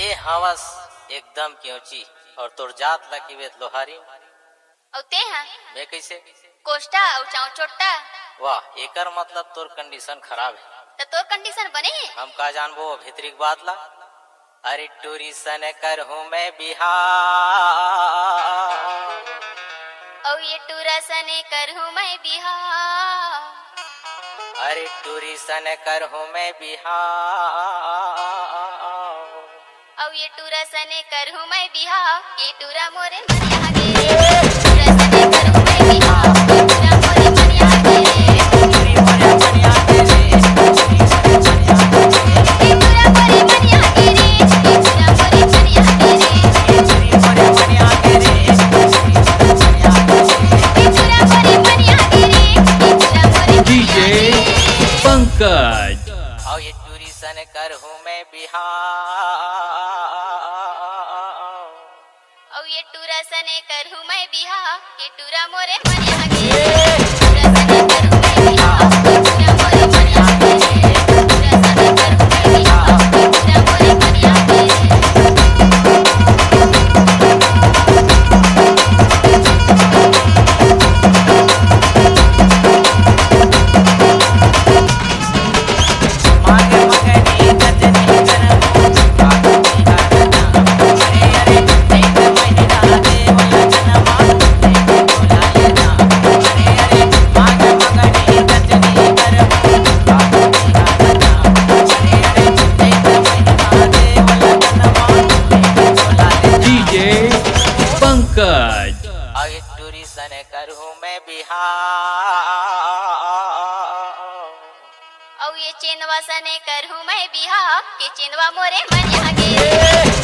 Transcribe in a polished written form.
ए हवस एकदम क्योंची और तोर जात ला की वेत लोहारी औ ते हा मैं कैसे कोष्टा औ चाउ चोट्टा। वाह एकर मतलब तोर कंडीशन खराब है। त तोर कंडीशन बने है। हम का जानबो भीतरी बात ला। अरे टूरी सन कर हूँ मैं बिहार औ ये टूरा सने कर हूँ मैं बिहार। अरे टूरी सन कर हूँ मैं बिहार औ ये टूरा सने कर हूँ मैं बिहार। ये टूरा मोरे मनिया गे टूरा सने कर हूँ मैं बिहार। ये टूरा मोरे मनिया गे टूरी मोरे मनिया गे रे टूरी मोरे मनिया गे ये टूरा मोरे मनिया गे रे ये टूरा मोरे मनिया गे रे टूरी मोरे मनिया गे रे टूरी मोरे मनिया गे ये टूरा मोरे मनिया गे रे ये टूरा मोरे डीजे पंकज। आओ ये टूरी सन कर हूँ मैं बिहार औ ये टूरा सने कर हूँ मैं बिहार। ये टूरा मोरे मनिया गे टूरा सने कर हूँ मैं बिहार। ये टूरा मोरे मनिया गे टूरा सने कर हूँ मैं बिहार। ये टूरा मोरे मनिया गे मांगे मगनी गजनी कर हूँ कागो बिहारना अरे अरे एक महीना दे वाला जनमा एक बोला लेना अरे अरे मांगे मगनी गजनी कर हूँ कागो बिहारना अरे अरे एक महीना दे वाला जनमा एक बोला लेना डीजे पंकज। आगे टूरी सन कर हूँ मैं बिहार औ ये चेनवा सने कर हूँ मैं बिहार। ये चेनवा मोरे मनिया गे